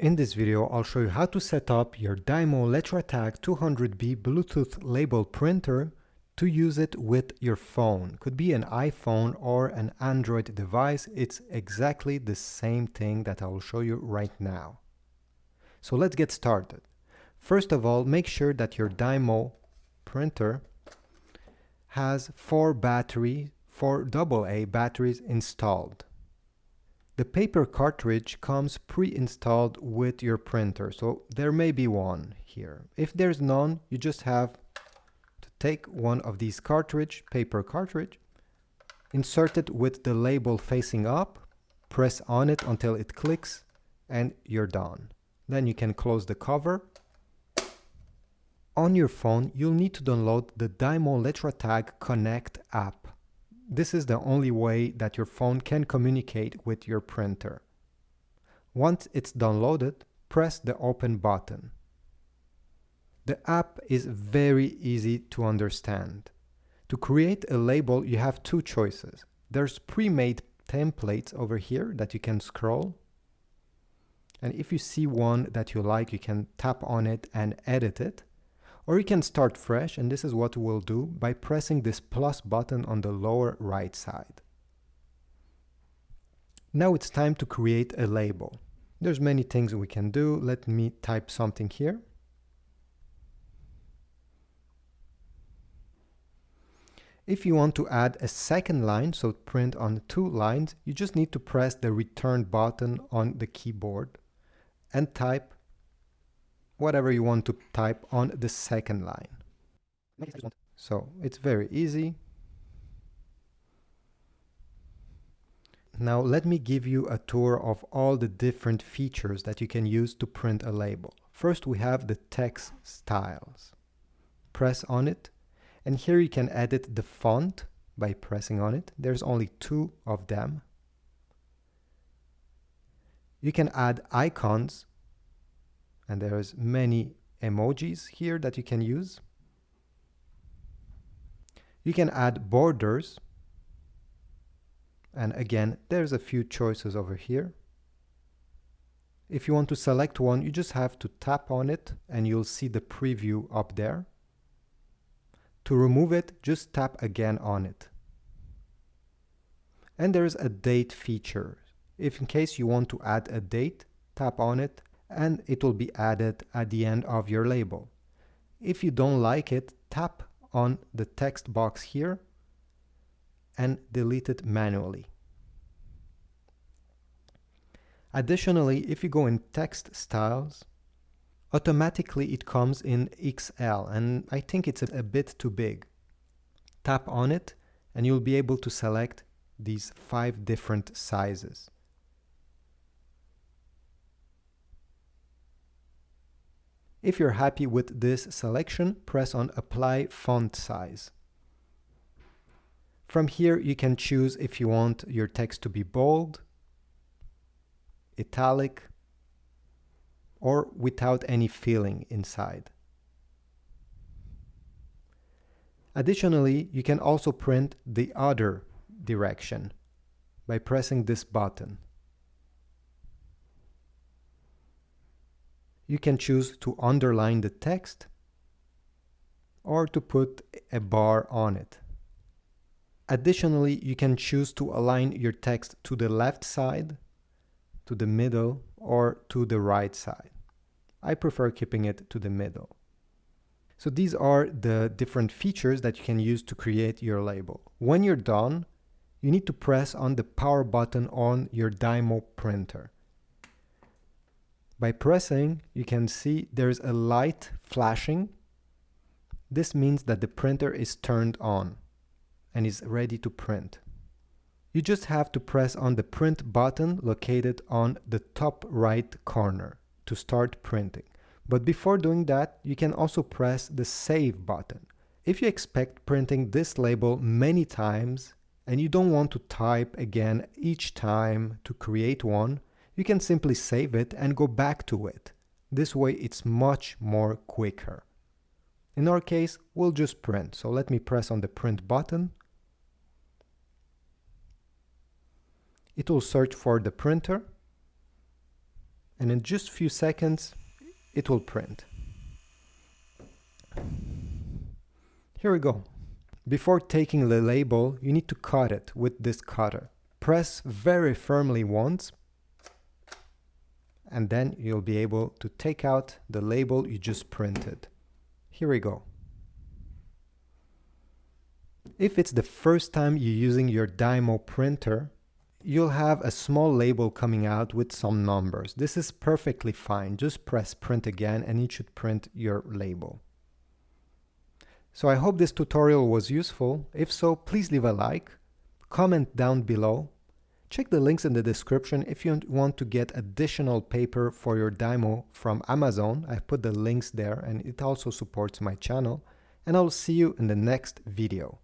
In this video, I'll show you how to set up your DYMO LetraTag 200B Bluetooth label printer to use it with your phone. Could be an iPhone or an Android device. It's exactly the same thing that I will show you right now. So let's get started. First of all, make sure that your DYMO printer has 4 AA batteries installed. The paper cartridge comes pre-installed with your printer, so there may be one here. If there's none, you just have to take one of these paper cartridge, insert it with the label facing up, press on it until it clicks, and you're done. Then you can close the cover. On your phone, you'll need to download the DYMO LetraTag Connect app. This is the only way that your phone can communicate with your printer. Once it's downloaded, press the open button. The app is very easy to understand. To create a label, you have 2 choices. There's pre-made templates over here that you can scroll. And if you see one that you like, you can tap on it and edit it. Or you can start fresh, and this is what we'll do by pressing this plus button on the lower right side. Now it's time to create a label. There's many things we can do. Let me type something here. If you want to add a second line, so print on 2 lines, you just need to press the return button on the keyboard and type whatever you want to type on the second line. So it's very easy. Now let me give you a tour of all the different features that you can use to print a label. First, we have the text styles. Press on it, and here you can edit the font by pressing on it. There's only 2 of them. You can add icons, and there's many emojis here that you can use. You can add borders, and again there's a few choices over here. If you want to select one, you just have to tap on it and you'll see the preview up there. To remove it, just tap again on it. And there's a date feature. If in case you want to add a date, tap on it and it will be added at the end of your label. If you don't like it, tap on the text box here and delete it manually. Additionally, if you go in text styles, automatically it comes in XL, and I think it's a bit too big. Tap on it and you'll be able to select these 5 different sizes. If you're happy with this selection, press on Apply Font Size. From here, you can choose if you want your text to be bold, italic, or without any filling inside. Additionally, you can also print the other direction by pressing this button. You can choose to underline the text or to put a bar on it. Additionally, you can choose to align your text to the left side, to the middle, or to the right side. I prefer keeping it to the middle. So these are the different features that you can use to create your label. When you're done, you need to press on the power button on your DYMO printer. By pressing, you can see there's a light flashing. This means that the printer is turned on and is ready to print. You just have to press on the print button located on the top right corner to start printing. But before doing that, you can also press the save button. If you expect printing this label many times and you don't want to type again each time to create one, you can simply save it and go back to it. This way it's much more quicker. In our case, we'll just print. So let me press on the print button. It will search for the printer and in just a few seconds it will print. Here we go. Before taking the label, you need to cut it with this cutter. Press very firmly once, and then you'll be able to take out the label you just printed. Here we go. If it's the first time you're using your DYMO printer, you'll have a small label coming out with some numbers. This is perfectly fine. Just press print again and it should print your label. So I hope this tutorial was useful. If so, please leave a like, comment down below. Check the links in the description if you want to get additional paper for your DYMO from Amazon. I've put the links there and it also supports my channel. And I'll see you in the next video.